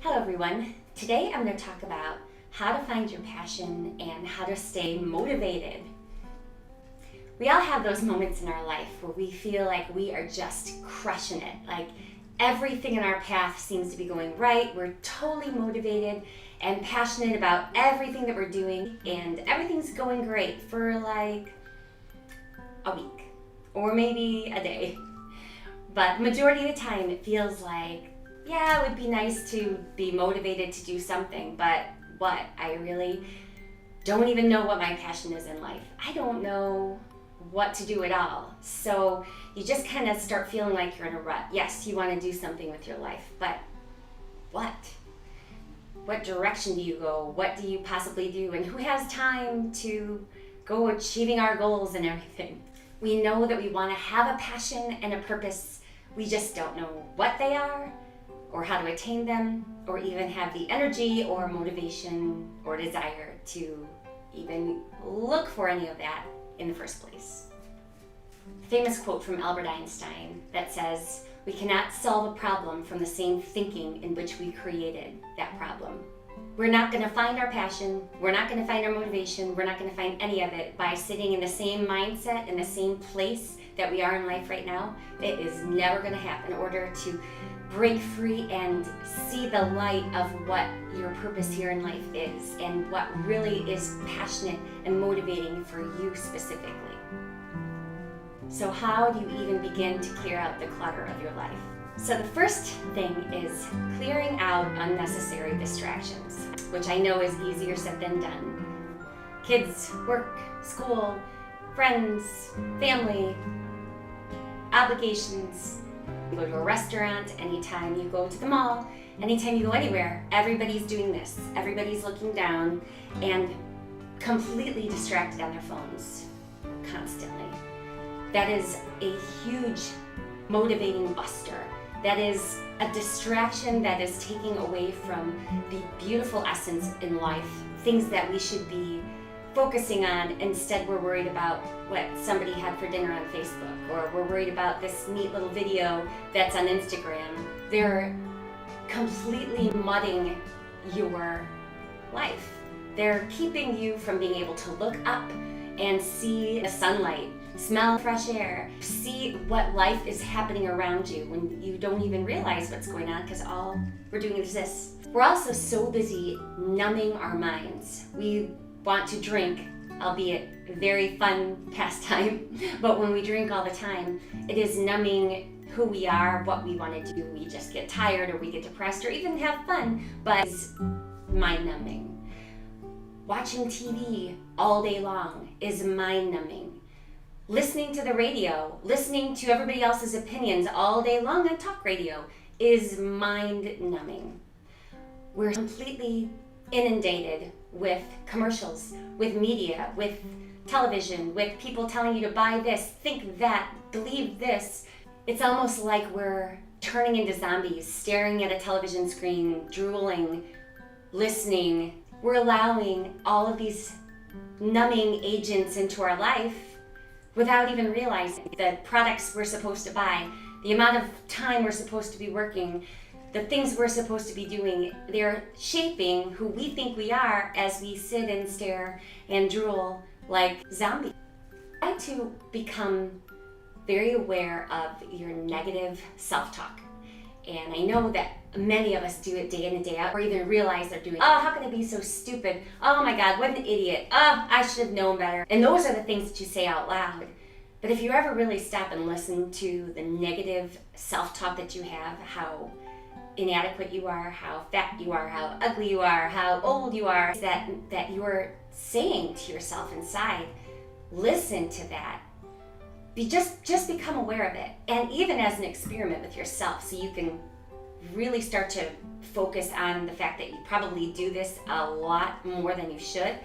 Hello everyone. Today I'm going to talk about how to find your passion and how to stay motivated. We all have those moments in our life where we feel like we are just crushing it. Like everything in our path seems to be going right. We're totally motivated and passionate about everything that we're doing, and everything's going great for like a week or maybe a day. But the majority of the time it feels like, yeah, it would be nice to be motivated to do something, but what? I really don't even know what my passion is in life. I don't know what to do at all. So you just kind of start feeling like you're in a rut. Yes, you want to do something with your life, but what? What direction do you go? What do you possibly do? And who has time to go achieving our goals and everything? We know that we want to have a passion and a purpose. We just don't know what they are, or how to attain them, or even have the energy or motivation or desire to even look for any of that in the first place. A famous quote from Albert Einstein that says, "We cannot solve a problem from the same thinking in which we created that problem." We're not going to find our passion, we're not going to find our motivation, we're not going to find any of it by sitting in the same mindset, in the same place that we are in life right now. It is never going to happen. In order to break free and see the light of what your purpose here in life is and what really is passionate and motivating for you specifically. So how do you even begin to clear out the clutter of your life? So the first thing is clearing out unnecessary distractions, which I know is easier said than done. Kids, work, school, friends, family, obligations. You go to a restaurant, anytime you go to the mall, anytime you go anywhere, everybody's doing this. Everybody's looking down and completely distracted on their phones constantly. That is a huge motivating buster. That is a distraction that is taking away from the beautiful essence in life, things that we should be focusing on. Instead, we're worried about what somebody had for dinner on Facebook, or we're worried about this neat little video that's on Instagram. They're completely mudding your life. They're keeping you from being able to look up and see the sunlight, smell fresh air, see what life is happening around you when you don't even realize what's going on, because all we're doing is this. We're also so busy numbing our minds. We want to drink, albeit a very fun pastime, but when we drink all the time, it is numbing who we are, what we want to do. We just get tired, or we get depressed, or even have fun, but it's mind numbing. Watching TV all day long is mind numbing. Listening to the radio, listening to everybody else's opinions all day long on talk radio is mind numbing. We're completely inundated with commercials, with media, with television, with people telling you to buy this, think that, believe this. It's almost like we're turning into zombies, staring at a television screen, drooling, listening. We're allowing all of these numbing agents into our life without even realizing the products we're supposed to buy, the amount of time we're supposed to be working, the things we're supposed to be doing. They're shaping who we think we are as we sit and stare and drool like zombies. Try to become very aware of your negative self-talk. And I know that many of us do it day in and day out, or even realize they're doing, oh, how can I be so stupid? Oh my God, what an idiot. Oh, I should have known better. And those are the things that you say out loud. But if you ever really stop and listen to the negative self-talk that you have, how inadequate you are, how fat you are, how ugly you are, how old you are, that you're saying to yourself inside, listen to that. Just become aware of it. And even as an experiment with yourself, so you can really start to focus on the fact that you probably do this a lot more than you should,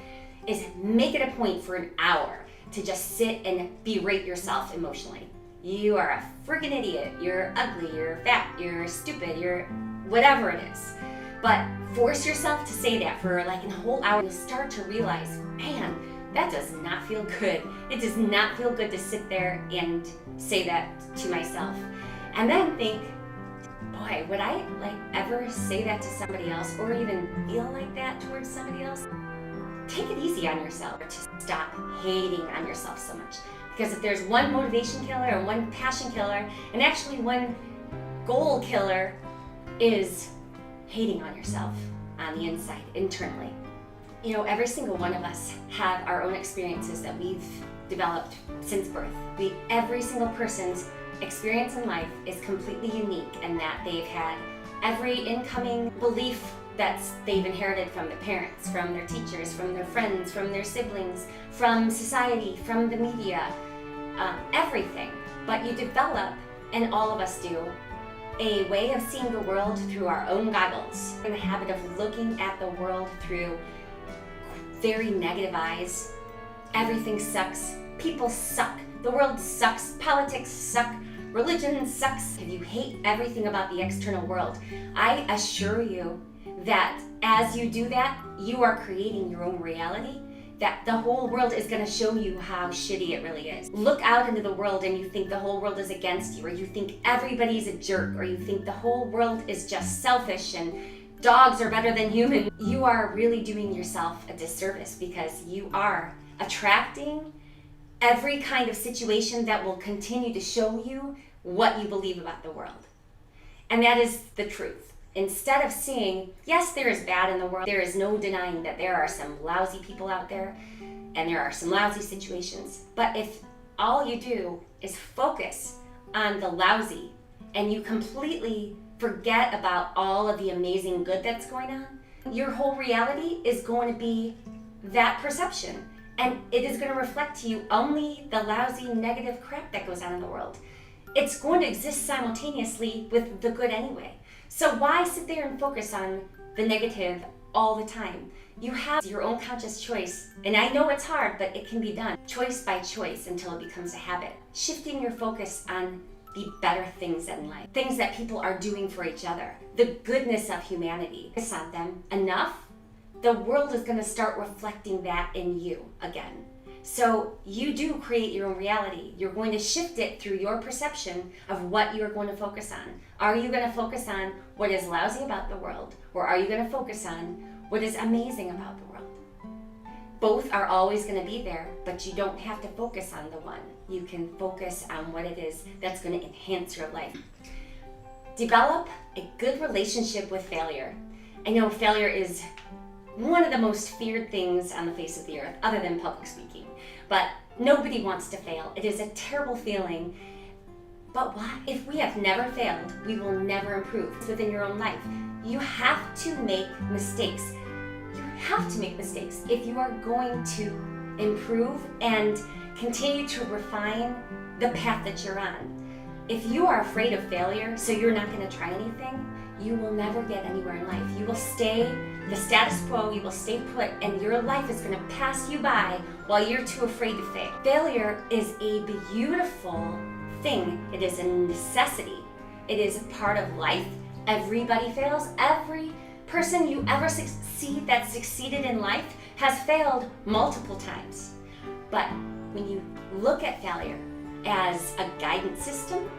is make it a point for an hour to just sit and berate yourself emotionally. You are a freaking idiot, you're ugly, you're fat, you're stupid, you're whatever it is. But force yourself to say that for like a whole hour. You'll start to realize, man, that does not feel good. It does not feel good to sit there and say that to myself. And then think, Boy, would I ever say that to somebody else or even feel like that towards somebody else? Take it easy on yourself to stop hating on yourself so much. Because if there's one motivation killer and one passion killer, and actually one goal killer, is hating on yourself on the inside, internally. You know, every single one of us have our own experiences that we've developed since birth. Every single person's experience in life is completely unique in that they've had every incoming belief that they've inherited from their parents, from their teachers, from their friends, from their siblings, from society, from the media, everything. But you develop, and all of us do, a way of seeing the world through our own goggles. In the habit of looking at the world through very negative eyes. Everything sucks. People suck. The world sucks. Politics suck. Religion sucks. If you hate everything about the external world, I assure you that as you do that, you are creating your own reality, that the whole world is going to show you how shitty it really is. Look out into the world and you think the whole world is against you, or you think everybody's a jerk, or you think the whole world is just selfish and dogs are better than humans. You are really doing yourself a disservice, because you are attracting every kind of situation that will continue to show you what you believe about the world. And that is the truth. Instead of seeing, yes, there is bad in the world, there is no denying that there are some lousy people out there and there are some lousy situations. But if all you do is focus on the lousy and you completely forget about all of the amazing good that's going on, your whole reality is going to be that perception. And it is going to reflect to you only the lousy, negative crap that goes on in the world. It's going to exist simultaneously with the good anyway. So why sit there and focus on the negative all the time? You have your own conscious choice, and I know it's hard, but it can be done choice by choice until it becomes a habit. Shifting your focus on the better things in life, things that people are doing for each other, the goodness of humanity. Focus on them enough, the world is going to start reflecting that in you again. So you do create your own reality. You're going to shift it through your perception of what you're going to focus on. Are you going to focus on what is lousy about the world, or are you going to focus on what is amazing about the world? Both are always going to be there, but you don't have to focus on the one. You can focus on what it is that's going to enhance your life. Develop a good relationship with failure. I know failure is one of the most feared things on the face of the earth, other than public speaking. But nobody wants to fail. It is a terrible feeling. But why? If we have never failed, we will never improve. It's within your own life. You have to make mistakes. You have to make mistakes if you are going to improve and continue to refine the path that you're on. If you are afraid of failure, so you're not going to try anything, you will never get anywhere in life. You will stay the status quo, you will stay put, and your life is going to pass you by while you're too afraid to fail. Failure is a beautiful thing. It is a necessity. It is a part of life. Everybody fails. Every person you ever see that succeeded in life has failed multiple times. But when you look at failure as a guidance system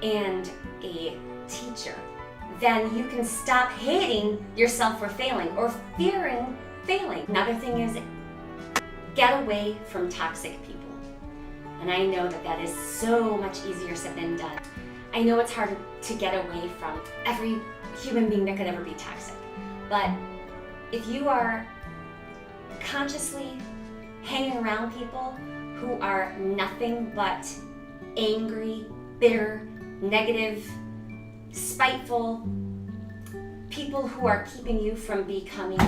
and a teacher, then you can stop hating yourself for failing or fearing failing. Another thing is, get away from toxic people. And I know that that is so much easier said than done. I know it's hard to get away from every human being that could ever be toxic. But if you are consciously hanging around people who are nothing but angry, bitter, negative, spiteful, people who are keeping you from becoming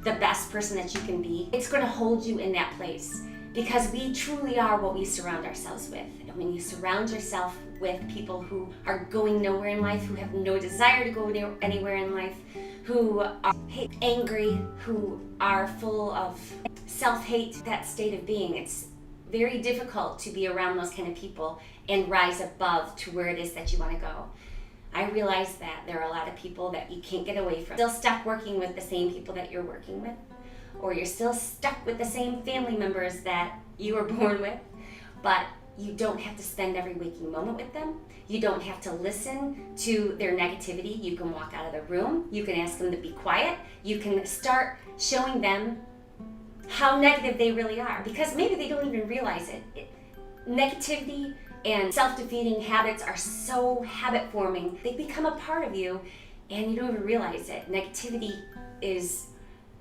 the best person that you can be, it's going to hold you in that place, because we truly are what we surround ourselves with. And when you surround yourself with people who are going nowhere in life, who have no desire to go anywhere in life, who are angry, who are full of self-hate, that state of being, it's very difficult to be around those kind of people and rise above to where it is that you want to go. I realize that there are a lot of people that you can't get away from. Still stuck working with the same people that you're working with, or you're still stuck with the same family members that you were born with. But you don't have to spend every waking moment with them. You don't have to listen to their negativity. You can walk out of the room. You can ask them to be quiet. You can start showing them how negative they really are, because maybe they don't even realize it. Negativity and self-defeating habits are so habit-forming. They become a part of you and you don't even realize it. Negativity is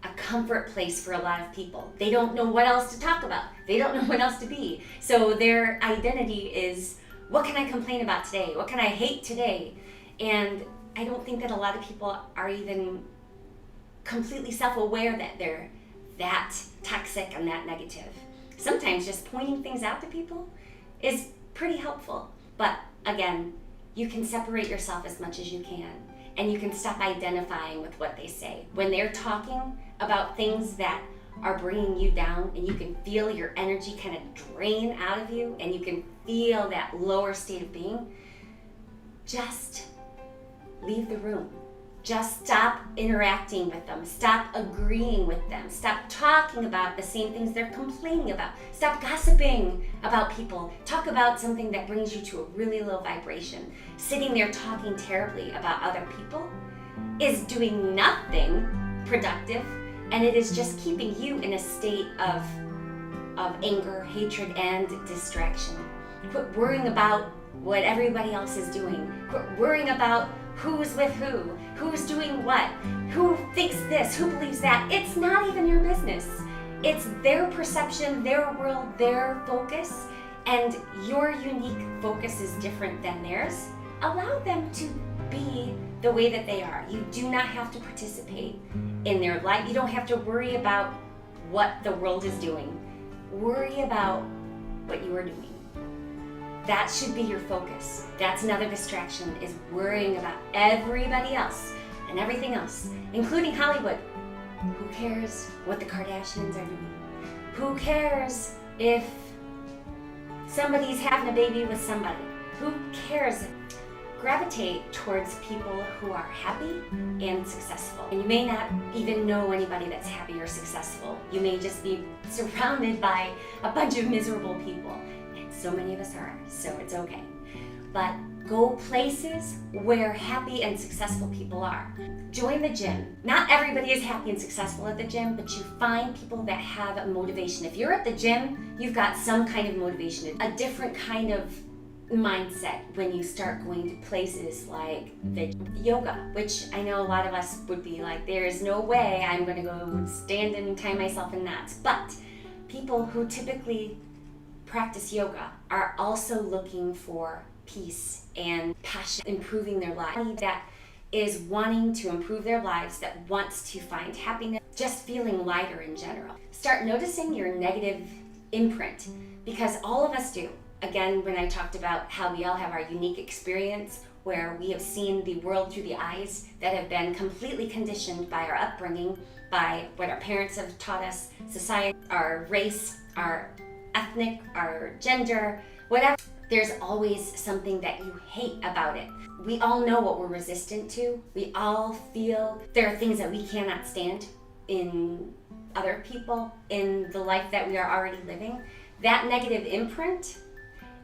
a comfort place for a lot of people. They don't know what else to talk about. They don't know what else to be. So their identity is, what can I complain about today? What can I hate today? And I don't think that a lot of people are even completely self-aware that they're that toxic and that negative. Sometimes just pointing things out to people is pretty helpful. But again, you can separate yourself as much as you can, and you can stop identifying with what they say. When they're talking about things that are bringing you down, and you can feel your energy kind of drain out of you, and you can feel that lower state of being, just leave the room. Just stop interacting with them. Stop agreeing with them. Stop talking about the same things they're complaining about. Stop gossiping about people. Talk about something that brings you to a really low vibration. Sitting there talking terribly about other people is doing nothing productive, and it is just keeping you in a state of anger, hatred, and distraction. Quit worrying about what everybody else is doing. Quit worrying about who's with who's doing what, who thinks this, who believes that. It's not even your business. It's their perception, their world, their focus, and your unique focus is different than theirs. Allow them to be the way that they are. You do not have to participate in their life. You don't have to worry about what the world is doing. Worry about what you are doing. That should be your focus. That's another distraction, is worrying about everybody else and everything else, including Hollywood. Who cares what the Kardashians are doing? Who cares if somebody's having a baby with somebody? Who cares? Gravitate towards people who are happy and successful. And you may not even know anybody that's happy or successful. You may just be surrounded by a bunch of miserable people. So many of us are, so it's okay. But go places where happy and successful people are. Join the gym. Not everybody is happy and successful at the gym, but you find people that have a motivation. If you're at the gym, you've got some kind of motivation, a different kind of mindset when you start going to places like the yoga, which I know a lot of us would be like, there's no way I'm going to go stand and tie myself in knots. But people who typically practice yoga are also looking for peace and passion, improving their life, that is wanting to improve their lives, that wants to find happiness, just feeling lighter in general. Start noticing your negative imprint, because all of us do. Again, when I talked about how we all have our unique experience, where we have seen the world through the eyes that have been completely conditioned by our upbringing, by what our parents have taught us, society, our race, our ethnic, our gender, whatever. There's always something that you hate about it. We all know what we're resistant to. We all feel there are things that we cannot stand in other people, in the life that we are already living. That negative imprint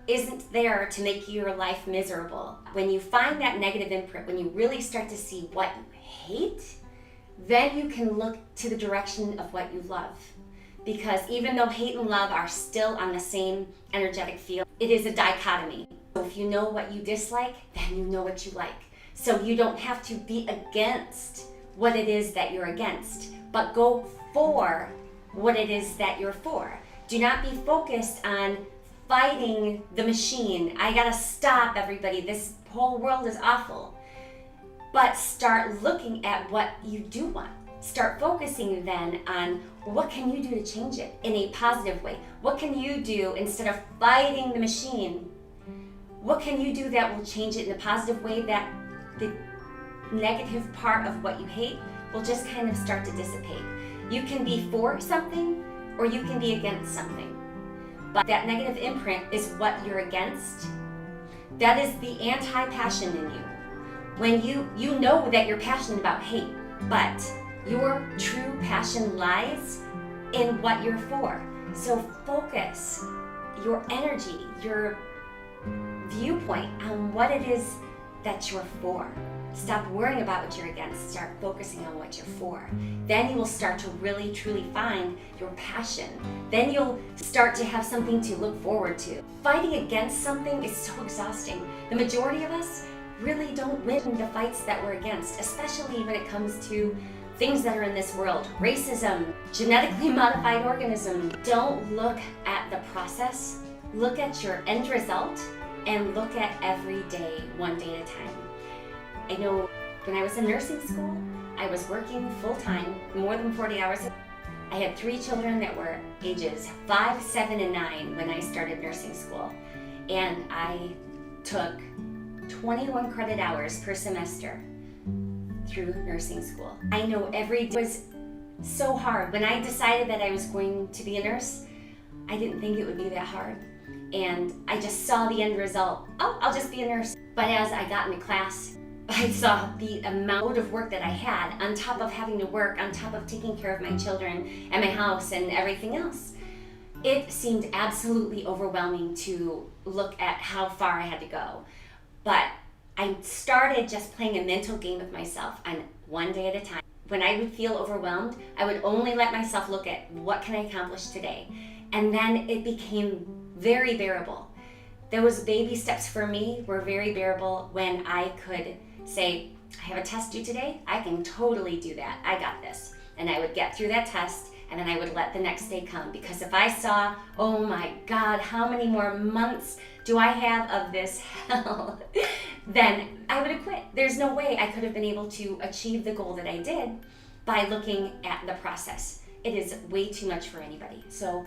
isn't there to make your life miserable. When you find that negative imprint, when you really start to see what you hate, then you can look to the direction of what you love. Because even though hate and love are still on the same energetic field, it is a dichotomy. So if you know what you dislike, then you know what you like. So you don't have to be against what it is that you're against, but go for what it is that you're for. Do not be focused on fighting the machine. I gotta stop everybody. This whole world is awful. But start looking at what you do want. Start focusing then on what can you do to change it in a positive way? What can you do instead of fighting the machine? What can you do that will change it in a positive way, that the negative part of what you hate will just kind of start to dissipate? You can be for something or you can be against something. But that negative imprint is what you're against. That is the anti-passion in you. When you know that you're passionate about hate, but your true passion lies in what you're for. So focus your energy, your viewpoint on what it is that you're for. Stop worrying about what you're against. Start focusing on what you're for. Then you will start to really, truly find your passion. Then you'll start to have something to look forward to. Fighting against something is so exhausting. The majority of us really don't win the fights that we're against, especially when it comes to things that are in this world. Racism, genetically modified organisms. Don't look at the process. Look at your end result and look at every day, one day at a time. I know when I was in nursing school, I was working full-time, more than 40 hours. I had 3 children that were ages 5, 7, and 9 when I started nursing school. And I took 21 credit hours per semester through nursing school. I know every day was so hard. When I decided that I was going to be a nurse, I didn't think it would be that hard. And I just saw the end result. Oh, I'll just be a nurse. But as I got into class, I saw the amount of work that I had on top of having to work, on top of taking care of my children and my house and everything else. It seemed absolutely overwhelming to look at how far I had to go. But I started just playing a mental game with myself on one day at a time. When I would feel overwhelmed, I would only let myself look at what can I accomplish today. And then it became very bearable. Those baby steps for me were very bearable when I could say, I have a test due today, I can totally do that, I got this. And I would get through that test and then I would let the next day come. Because if I saw, oh my God, how many more months do I have of this hell, then I would have quit. There's no way I could have been able to achieve the goal that I did by looking at the process. It is way too much for anybody. So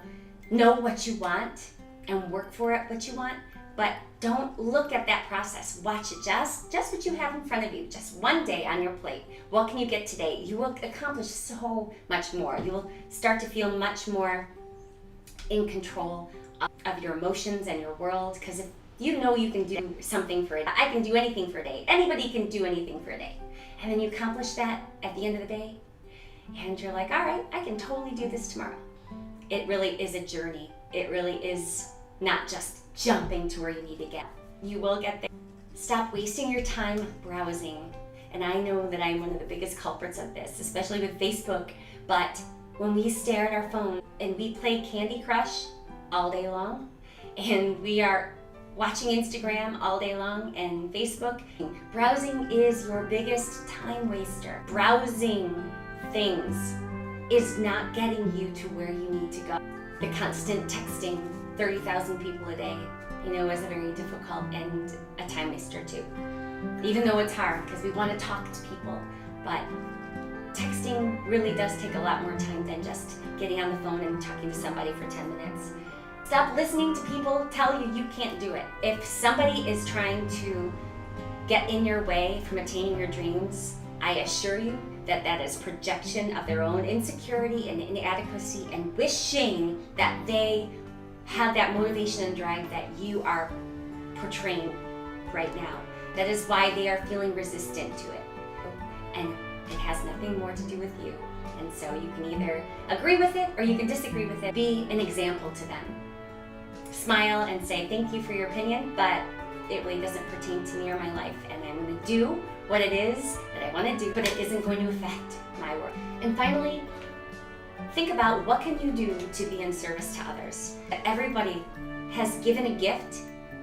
know what you want and work for it what you want, but don't look at that process. Watch it, just what you have in front of you, just one day on your plate. What can you get today? You will accomplish so much more. You will start to feel much more in control of your emotions and your world, because if you know you can do something for a day, I can do anything for a day. Anybody can do anything for a day. And then you accomplish that at the end of the day, and you're like, all right, I can totally do this tomorrow. It really is a journey. It really is not just jumping to where you need to get. You will get there. Stop wasting your time browsing. And I know that I'm one of the biggest culprits of this, especially with Facebook. But when we stare at our phone and we play Candy Crush all day long, and we are watching Instagram all day long and Facebook, browsing is your biggest time waster. Browsing things is not getting you to where you need to go. The constant texting 30,000 people a day, is a very difficult and a time waster too. Even though it's hard because we want to talk to people, but texting really does take a lot more time than just getting on the phone and talking to somebody for 10 minutes. Stop listening to people tell you you can't do it. If somebody is trying to get in your way from attaining your dreams, I assure you that that is projection of their own insecurity and inadequacy and wishing that they have that motivation and drive that you are portraying right now. That is why they are feeling resistant to it. And it has nothing more to do with you. And so you can either agree with it or you can disagree with it. Be an example to them. Smile and say thank you for your opinion, but it really doesn't pertain to me or my life. And I'm going to do what it is that I want to do, but it isn't going to affect my world. And finally, think about what can you do to be in service to others. Everybody has given a gift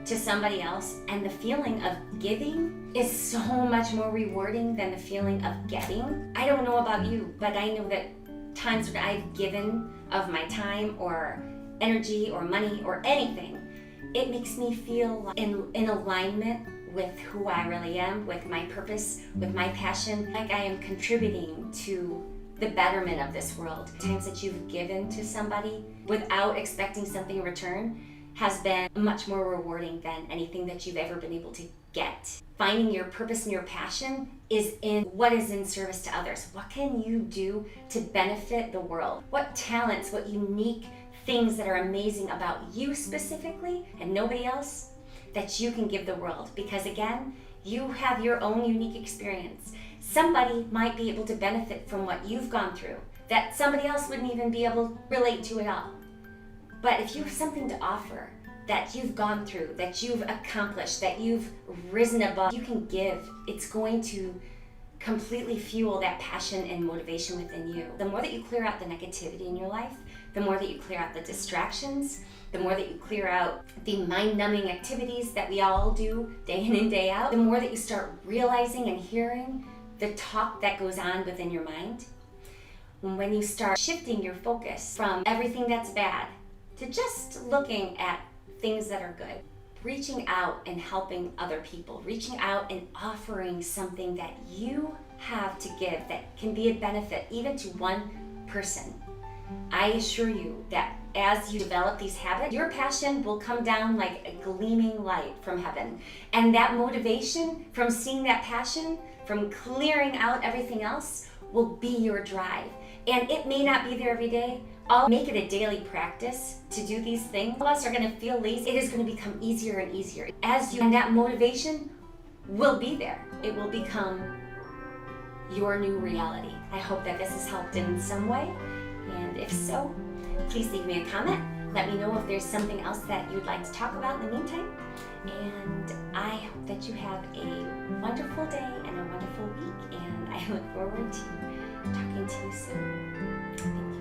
to somebody else, and the feeling of giving is so much more rewarding than the feeling of getting. I don't know about you, but I know that times when I've given of my time or energy or money or anything, it makes me feel in alignment with who I really am, with my purpose, with my passion, like I am contributing to the betterment of this world. Times that you've given to somebody without expecting something in return has been much more rewarding than anything that you've ever been able to get. Finding your purpose and your passion is in what is in service to others. What can you do to benefit the world? What talents, what unique things that are amazing about you specifically and nobody else that you can give the world? Because again, you have your own unique experience. Somebody might be able to benefit from what you've gone through that somebody else wouldn't even be able to relate to at all. But if you have something to offer, that you've gone through, that you've accomplished, that you've risen above, you can give. It's going to completely fuel that passion and motivation within you. The more that you clear out the negativity in your life, the more that you clear out the distractions, the more that you clear out the mind-numbing activities that we all do day in and day out, the more that you start realizing and hearing the talk that goes on within your mind. When you start shifting your focus from everything that's bad to just looking at things that are good, reaching out and helping other people, reaching out and offering something that you have to give that can be a benefit even to one person. I assure you that as you develop these habits, your passion will come down like a gleaming light from heaven. And that motivation from seeing that passion, from clearing out everything else, will be your drive. And it may not be there every day. I'll make it a daily practice to do these things. All of us are going to feel lazy. It is going to become easier and easier. And that motivation will be there. It will become your new reality. I hope that this has helped in some way. And if so, please leave me a comment. Let me know if there's something else that you'd like to talk about in the meantime. And I hope that you have a wonderful day and a wonderful week. And I look forward to talking to you soon. Thank you.